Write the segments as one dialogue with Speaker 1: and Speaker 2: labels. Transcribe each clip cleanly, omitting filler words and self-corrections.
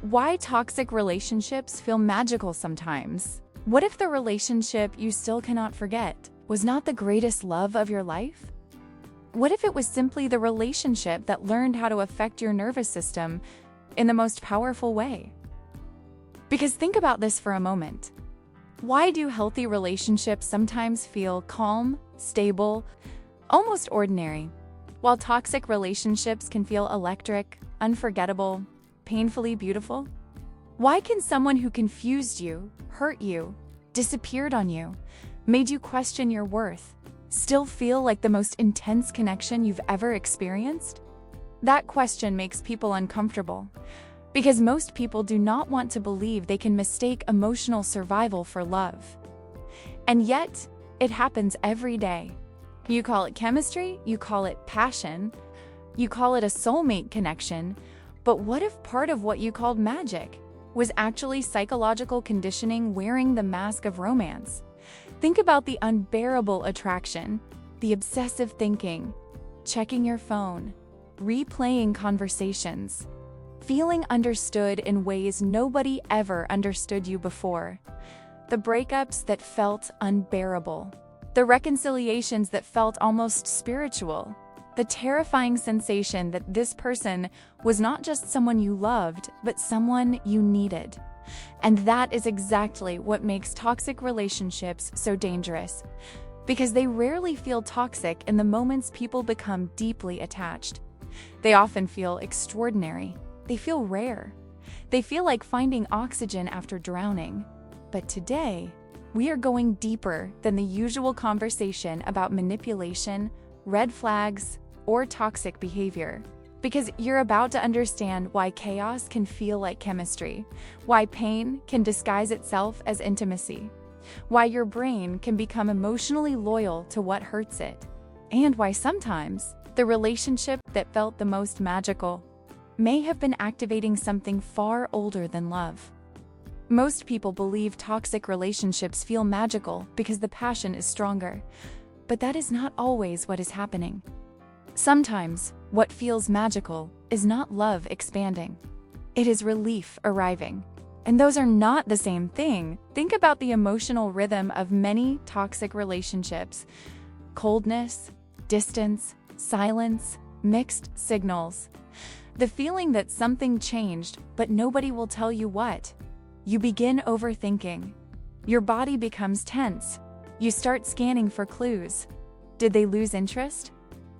Speaker 1: Why toxic relationships feel magical sometimes? What if the relationship you still cannot forget was not the greatest love of your life? What if it was simply the relationship that learned how to affect your nervous system in the most powerful way? Because think about this for a moment. Why do healthy relationships sometimes feel calm, stable, almost ordinary, while toxic relationships can feel electric, unforgettable, painfully beautiful? Why can someone who confused you, hurt you, disappeared on you, made you question your worth, still feel like the most intense connection you've ever experienced? That question makes people uncomfortable, because most people do not want to believe they can mistake emotional survival for love. And yet, it happens every day. You call it chemistry, you call it passion, you call it a soulmate connection, but what if part of what you called magic was actually psychological conditioning wearing the mask of romance? Think about the unbearable attraction, the obsessive thinking, checking your phone, replaying conversations, feeling understood in ways nobody ever understood you before, the breakups that felt unbearable, the reconciliations that felt almost spiritual, the terrifying sensation that this person was not just someone you loved, but someone you needed. And that is exactly what makes toxic relationships so dangerous, because they rarely feel toxic in the moments people become deeply attached. They often feel extraordinary. They feel rare. They feel like finding oxygen after drowning. But today, we are going deeper than the usual conversation about manipulation, red flags, or toxic behavior. Because you're about to understand why chaos can feel like chemistry, why pain can disguise itself as intimacy, why your brain can become emotionally loyal to what hurts it, and why sometimes the relationship that felt the most magical may have been activating something far older than love. Most people believe toxic relationships feel magical because the passion is stronger, but that is not always what is happening. Sometimes, what feels magical is not love expanding. It is relief arriving. And those are not the same thing. Think about the emotional rhythm of many toxic relationships. Coldness, distance, silence, mixed signals. The feeling that something changed, but nobody will tell you what. You begin overthinking. Your body becomes tense. You start scanning for clues. Did they lose interest?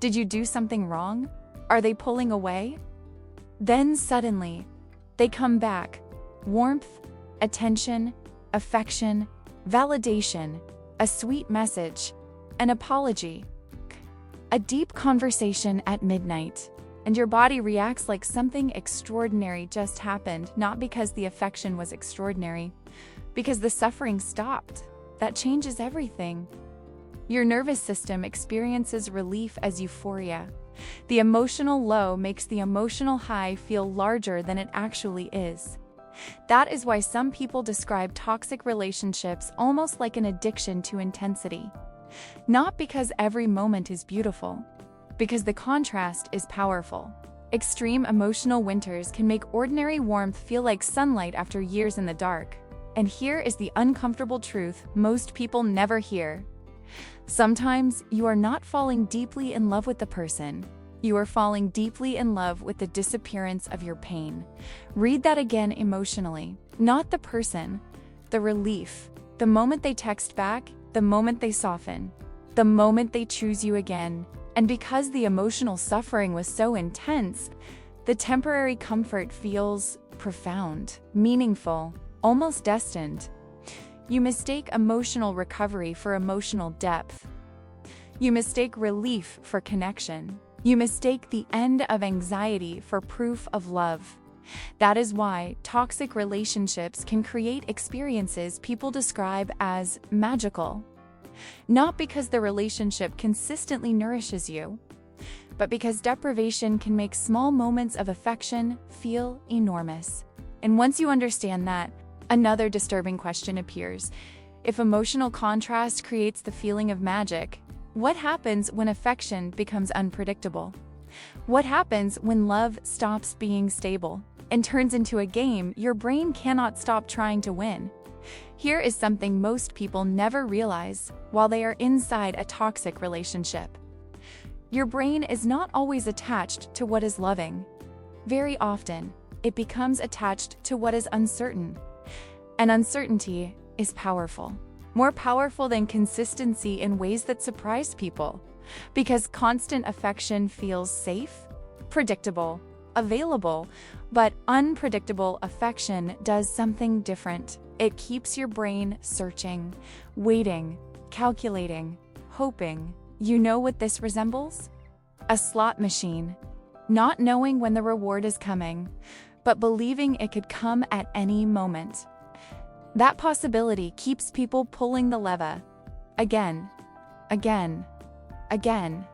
Speaker 1: Did you do something wrong? Are they pulling away? Then suddenly, they come back. Warmth, attention, affection, validation, a sweet message, an apology, a deep conversation at midnight, and your body reacts like something extraordinary just happened, not because the affection was extraordinary, because the suffering stopped. That changes everything. Your nervous system experiences relief as euphoria. The emotional low makes the emotional high feel larger than it actually is. That is why some people describe toxic relationships almost like an addiction to intensity. Not because every moment is beautiful, because the contrast is powerful. Extreme emotional winters can make ordinary warmth feel like sunlight after years in the dark. And here is the uncomfortable truth most people never hear. Sometimes you are not falling deeply in love with the person. You are falling deeply in love with the disappearance of your pain. Read that again emotionally. Not the person, the relief, the moment they text back, the moment they soften, the moment they choose you again. And because the emotional suffering was so intense, the temporary comfort feels profound, meaningful, almost destined. You mistake emotional recovery for emotional depth. You mistake relief for connection. You mistake the end of anxiety for proof of love. That is why toxic relationships can create experiences people describe as magical. Not because the relationship consistently nourishes you, but because deprivation can make small moments of affection feel enormous. And once you understand that, another disturbing question appears. If emotional contrast creates the feeling of magic, what happens when affection becomes unpredictable? What happens when love stops being stable? and turns into a game, your brain cannot stop trying to win. Here is something most people never realize while they are inside a toxic relationship. Your brain is not always attached to what is loving. Very often, it becomes attached to what is uncertain. And uncertainty is powerful. More powerful than consistency in ways that surprise people. Because constant affection feels safe, predictable, available, but unpredictable affection does something different. It keeps your brain searching, waiting, calculating, hoping. You know what this resembles? A slot machine. Not knowing when the reward is coming, but believing it could come at any moment. That possibility keeps people pulling the lever. Again, again, again.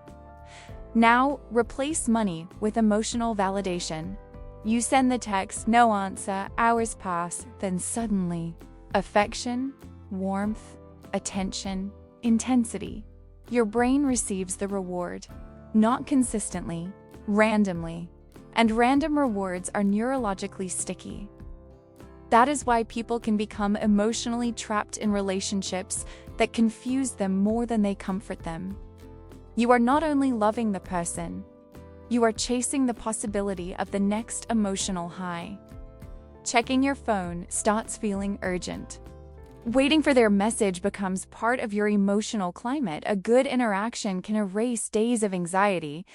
Speaker 1: Now, replace money with emotional validation. You send the text, no answer, hours pass, then suddenly, affection, warmth, attention, intensity. Your brain receives the reward, not consistently, randomly, and random rewards are neurologically sticky. That is why people can become emotionally trapped in relationships that confuse them more than they comfort them. You are not only loving the person, you are chasing the possibility of the next emotional high. Checking your phone starts feeling urgent. Waiting for their message becomes part of your emotional climate. A good interaction can erase days of anxiety.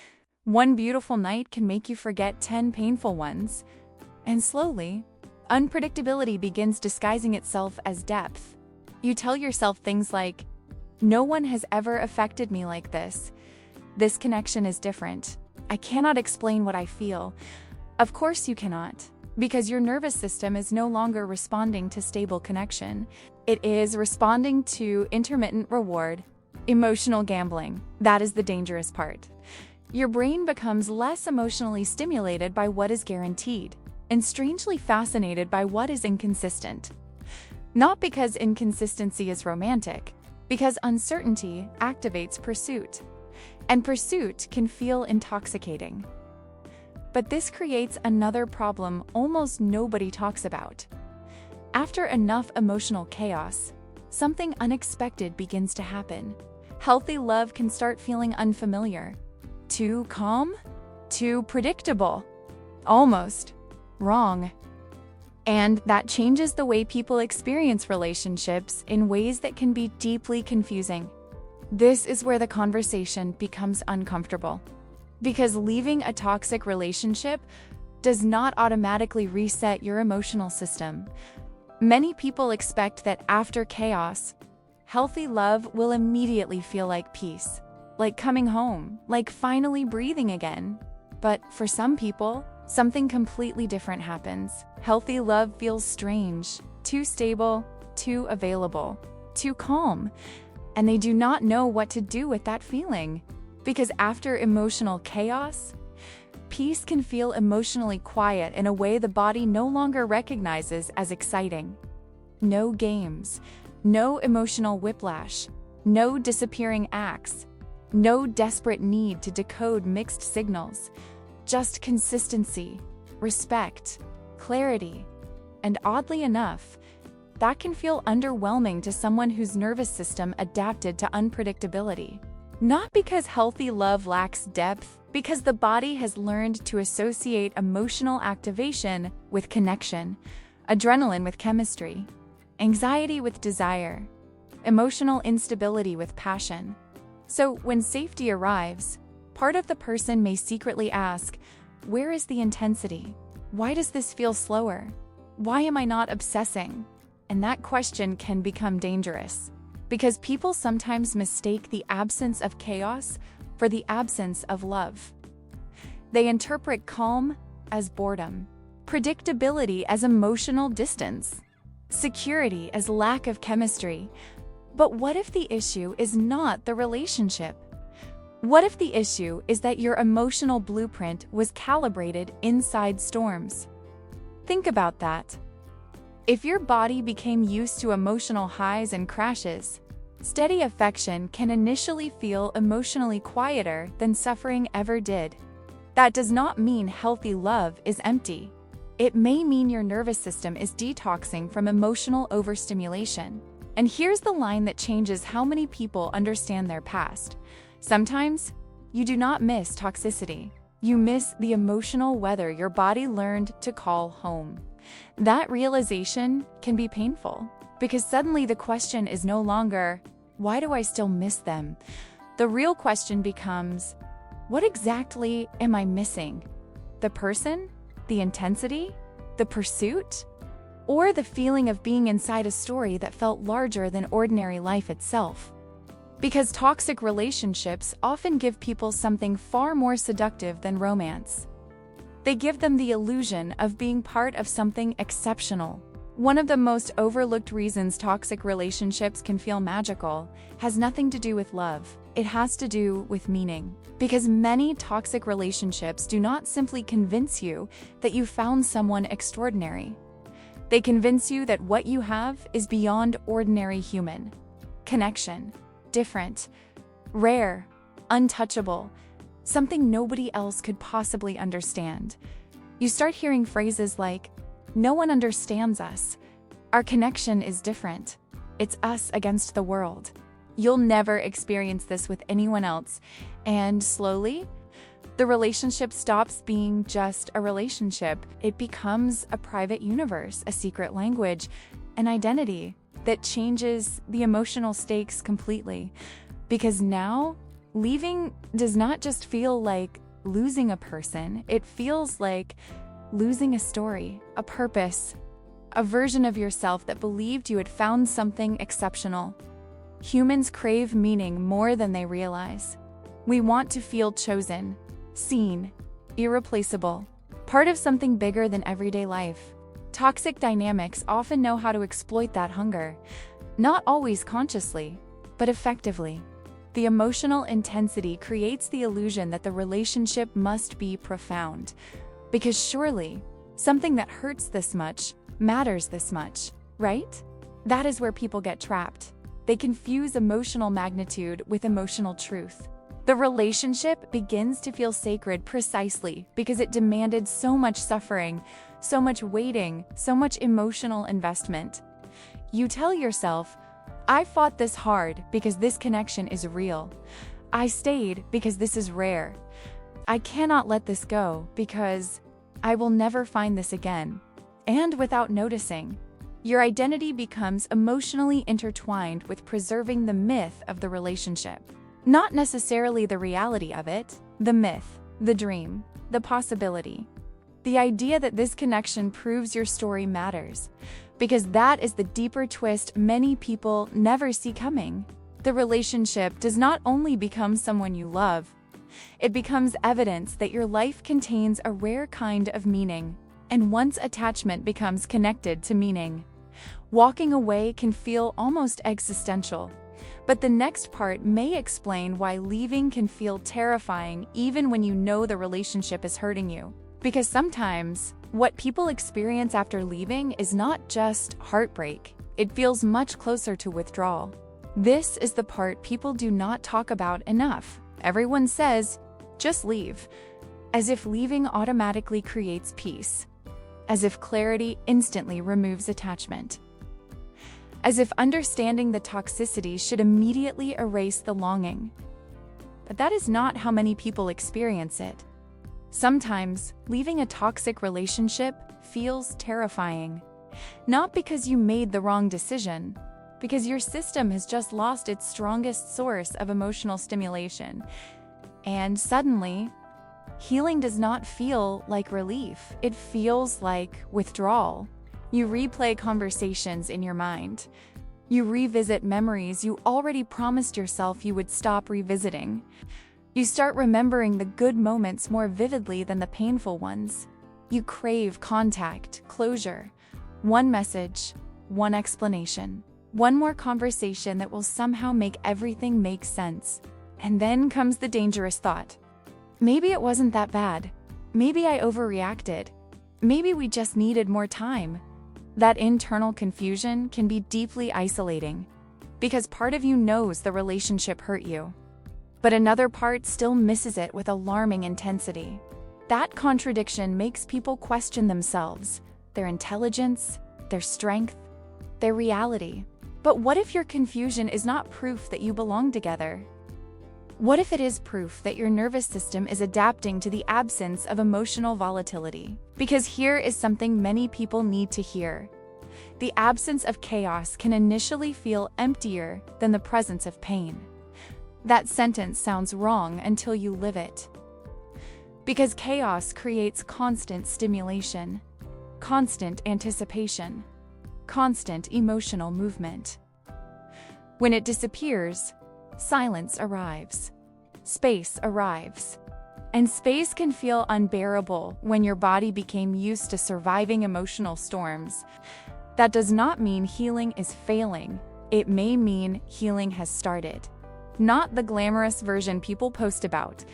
Speaker 1: One beautiful night can make you forget 10 painful ones. And slowly, unpredictability begins disguising itself as depth. You tell yourself things like, "No one has ever affected me like this. This connection is different. I cannot explain what I feel." Of course you cannot, because your nervous system is no longer responding to stable connection. It is responding to intermittent reward, emotional gambling. That is the dangerous part. Your brain becomes less emotionally stimulated by what is guaranteed, and strangely fascinated by what is inconsistent. Not because inconsistency is romantic, because uncertainty activates pursuit, and pursuit can feel intoxicating. But this creates another problem almost nobody talks about. After enough emotional chaos, something unexpected begins to happen. Healthy love can start feeling unfamiliar, too calm, too predictable, almost wrong. And that changes the way people experience relationships in ways that can be deeply confusing. This is where the conversation becomes uncomfortable. Because leaving a toxic relationship does not automatically reset your emotional system. Many people expect that after chaos, healthy love will immediately feel like peace, like coming home, like finally breathing again. But for some people, something completely different happens. Healthy love feels strange, too stable, too available, too calm, and they do not know what to do with that feeling. Because after emotional chaos, peace can feel emotionally quiet in a way the body no longer recognizes as exciting. No games, no emotional whiplash, no disappearing acts, no desperate need to decode mixed signals. Just consistency, respect, clarity, and oddly enough, that can feel underwhelming to someone whose nervous system adapted to unpredictability. Not because healthy love lacks depth, because the body has learned to associate emotional activation with connection, adrenaline with chemistry, anxiety with desire, emotional instability with passion. So when safety arrives, part of the person may secretly ask, where is the intensity? Why does this feel slower? Why am I not obsessing? And that question can become dangerous, because people sometimes mistake the absence of chaos for the absence of love. They interpret calm as boredom, predictability as emotional distance, security as lack of chemistry. But what if the issue is not the relationship? What if the issue is that your emotional blueprint was calibrated inside storms? Think about that. If your body became used to emotional highs and crashes, steady affection can initially feel emotionally quieter than suffering ever did. That does not mean healthy love is empty. It may mean your nervous system is detoxing from emotional overstimulation. And here's the line that changes how many people understand their past. Sometimes, you do not miss toxicity. You miss the emotional weather your body learned to call home. That realization can be painful, because suddenly the question is no longer, why do I still miss them? The real question becomes, what exactly am I missing? The person? The intensity? The pursuit? Or the feeling of being inside a story that felt larger than ordinary life itself? Because toxic relationships often give people something far more seductive than romance. They give them the illusion of being part of something exceptional. One of the most overlooked reasons toxic relationships can feel magical has nothing to do with love. It has to do with meaning. Because many toxic relationships do not simply convince you that you found someone extraordinary. They convince you that what you have is beyond ordinary human. Connection. Different. Rare. Untouchable. Something nobody else could possibly understand. You start hearing phrases like, no one understands us. Our connection is different. It's us against the world. You'll never experience this with anyone else. And slowly, the relationship stops being just a relationship. It becomes a private universe, a secret language, an identity that changes the emotional stakes completely. Because now, leaving does not just feel like losing a person, it feels like losing a story, a purpose, a version of yourself that believed you had found something exceptional. Humans crave meaning more than they realize. We want to feel chosen, seen, irreplaceable, part of something bigger than everyday life. Toxic dynamics often know how to exploit that hunger, not always consciously, but effectively. The emotional intensity creates the illusion that the relationship must be profound. Because surely, something that hurts this much matters this much, right? That is where people get trapped. They confuse emotional magnitude with emotional truth. The relationship begins to feel sacred precisely because it demanded so much suffering, so much waiting, so much emotional investment. You tell yourself, I fought this hard because this connection is real. I stayed because this is rare. I cannot let this go because I will never find this again. And without noticing, your identity becomes emotionally intertwined with preserving the myth of the relationship. Not necessarily the reality of it, the myth, the dream, the possibility. The idea that this connection proves your story matters, because that is the deeper twist many people never see coming. The relationship does not only become someone you love, it becomes evidence that your life contains a rare kind of meaning, and once attachment becomes connected to meaning, walking away can feel almost existential. But the next part may explain why leaving can feel terrifying even when you know the relationship is hurting you. Because sometimes, what people experience after leaving is not just heartbreak, it feels much closer to withdrawal. This is the part people do not talk about enough. Everyone says, just leave, as if leaving automatically creates peace, as if clarity instantly removes attachment, as if understanding the toxicity should immediately erase the longing. But that is not how many people experience it. Sometimes, leaving a toxic relationship feels terrifying, not because you made the wrong decision, because your system has just lost its strongest source of emotional stimulation. And suddenly, healing does not feel like relief. It feels like withdrawal. You replay conversations in your mind. You revisit memories you already promised yourself you would stop revisiting. You start remembering the good moments more vividly than the painful ones. You crave contact, closure, one message, one explanation, one more conversation that will somehow make everything make sense. And then comes the dangerous thought. Maybe it wasn't that bad. Maybe I overreacted. Maybe we just needed more time. That internal confusion can be deeply isolating, because part of you knows the relationship hurt you, but another part still misses it with alarming intensity. That contradiction makes people question themselves, their intelligence, their strength, their reality. But what if your confusion is not proof that you belong together? What if it is proof that your nervous system is adapting to the absence of emotional volatility? Because here is something many people need to hear. The absence of chaos can initially feel emptier than the presence of pain. That sentence sounds wrong until you live it. Because chaos creates constant stimulation, constant anticipation, constant emotional movement. When it disappears, silence arrives. Space arrives. And space can feel unbearable when your body became used to surviving emotional storms. That does not mean healing is failing. It may mean healing has started. Not the glamorous version people post about,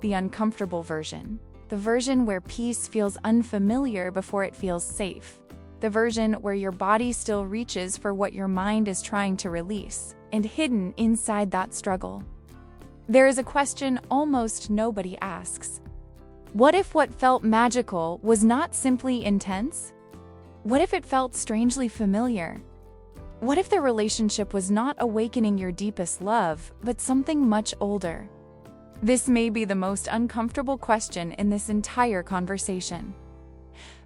Speaker 1: the uncomfortable version. The version where peace feels unfamiliar before it feels safe. The version where your body still reaches for what your mind is trying to release, and hidden inside that struggle. There is a question almost nobody asks. What if what felt magical was not simply intense? What if it felt strangely familiar? What if the relationship was not awakening your deepest love, but something much older? This may be the most uncomfortable question in this entire conversation.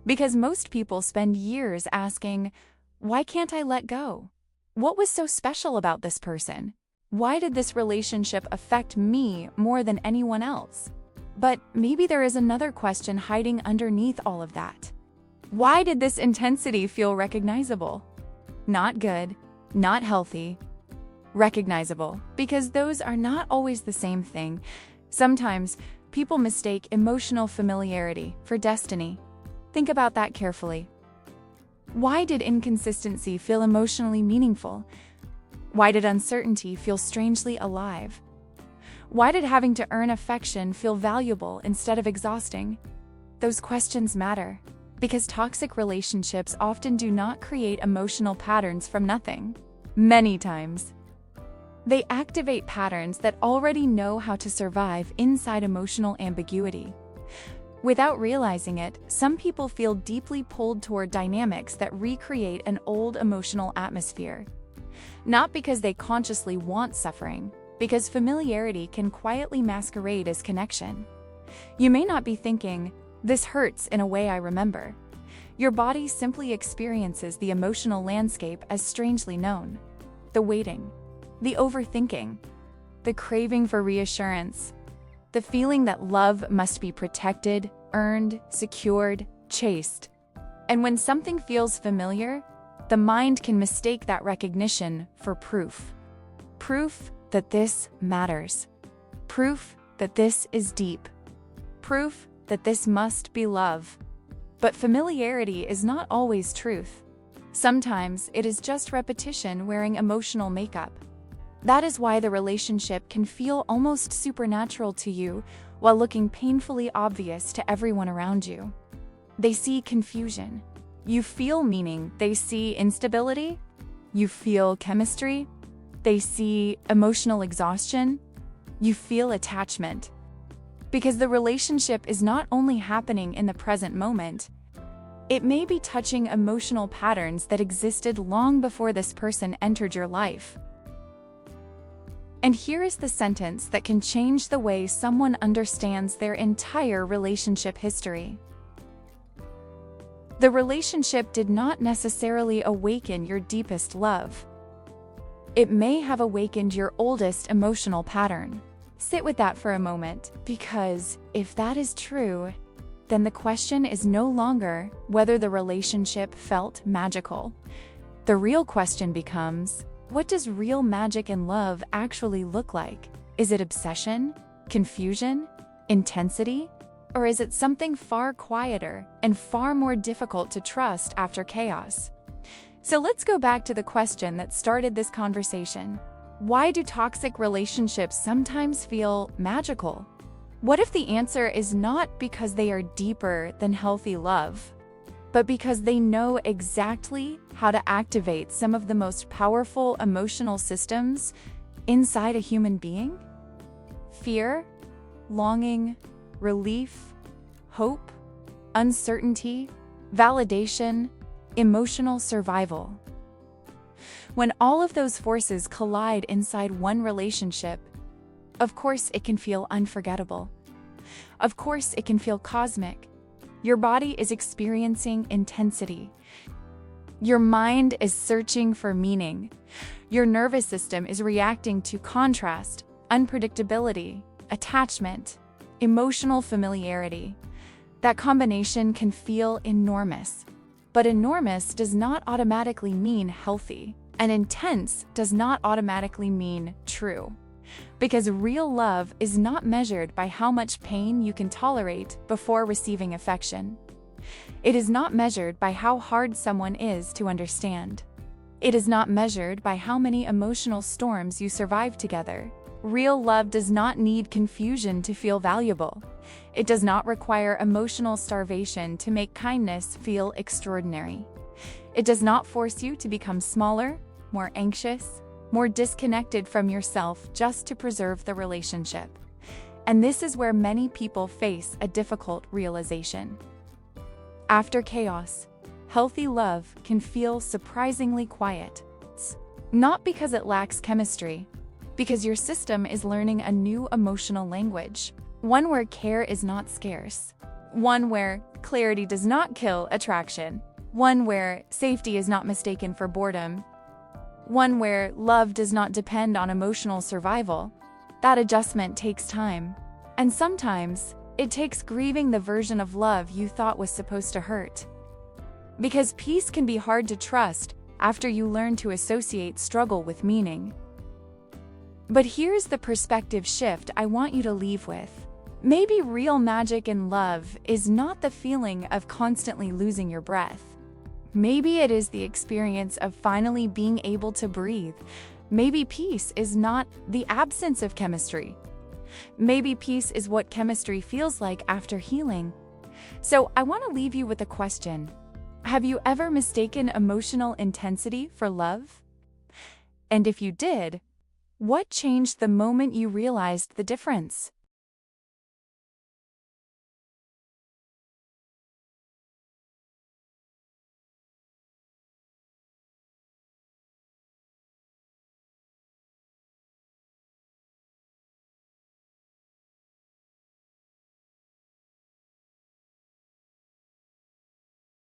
Speaker 1: Because most people spend years asking, why can't I let go? What was so special about this person? Why did this relationship affect me more than anyone else? But maybe there is another question hiding underneath all of that. Why did this intensity feel recognizable? Not good, not healthy. Recognizable, because those are not always the same thing. Sometimes people mistake emotional familiarity for destiny. Think about that carefully. Why did inconsistency feel emotionally meaningful? Why did uncertainty feel strangely alive? Why did having to earn affection feel valuable instead of exhausting? Those questions matter, because toxic relationships often do not create emotional patterns from nothing. Many times, they activate patterns that already know how to survive inside emotional ambiguity. Without realizing it, some people feel deeply pulled toward dynamics that recreate an old emotional atmosphere. Not because they consciously want suffering, because familiarity can quietly masquerade as connection. You may not be thinking, this hurts in a way I remember. Your body simply experiences the emotional landscape as strangely known. The waiting, the overthinking, the craving for reassurance, the feeling that love must be protected, earned, secured, chased. And when something feels familiar, the mind can mistake that recognition for proof. Proof that this matters. Proof that this is deep. Proof that this must be love. But familiarity is not always truth. Sometimes it is just repetition wearing emotional makeup. That is why the relationship can feel almost supernatural to you while looking painfully obvious to everyone around you. They see confusion. You feel meaning. They see instability. You feel chemistry. They see emotional exhaustion. You feel attachment. Because the relationship is not only happening in the present moment, it may be touching emotional patterns that existed long before this person entered your life. And here is the sentence that can change the way someone understands their entire relationship history. The relationship did not necessarily awaken your deepest love. It may have awakened your oldest emotional pattern. Sit with that for a moment, because if that is true, then the question is no longer whether the relationship felt magical. The real question becomes, what does real magic and love actually look like? Is it obsession, confusion, intensity? Or is it something far quieter and far more difficult to trust after chaos? So let's go back to the question that started this conversation. Why do toxic relationships sometimes feel magical? What if the answer is not because they are deeper than healthy love, but because they know exactly how to activate some of the most powerful emotional systems inside a human being? Fear, longing, relief, hope, uncertainty, validation, emotional survival. When all of those forces collide inside one relationship, of course it can feel unforgettable. Of course it can feel cosmic. Your body is experiencing intensity. Your mind is searching for meaning. Your nervous system is reacting to contrast, unpredictability, attachment, emotional familiarity. That combination can feel enormous. But enormous does not automatically mean healthy, and intense does not automatically mean true. Because real love is not measured by how much pain you can tolerate before receiving affection. It is not measured by how hard someone is to understand. It is not measured by how many emotional storms you survive together. Real love does not need confusion to feel valuable. It does not require emotional starvation to make kindness feel extraordinary. It does not force you to become smaller, more anxious, more disconnected from yourself just to preserve the relationship. And this is where many people face a difficult realization. After chaos, healthy love can feel surprisingly quiet. Not because it lacks chemistry, because your system is learning a new emotional language, one where care is not scarce, one where clarity does not kill attraction, one where safety is not mistaken for boredom, one where love does not depend on emotional survival. That adjustment takes time, and sometimes it takes grieving the version of love you thought was supposed to hurt. Because peace can be hard to trust after you learn to associate struggle with meaning. But here's the perspective shift I want you to leave with. Maybe real magic in love is not the feeling of constantly losing your breath. Maybe it is the experience of finally being able to breathe. Maybe peace is not the absence of chemistry. Maybe peace is what chemistry feels like after healing. So I want to leave you with a question. Have you ever mistaken emotional intensity for love? And if you did, what changed the moment you realized the difference?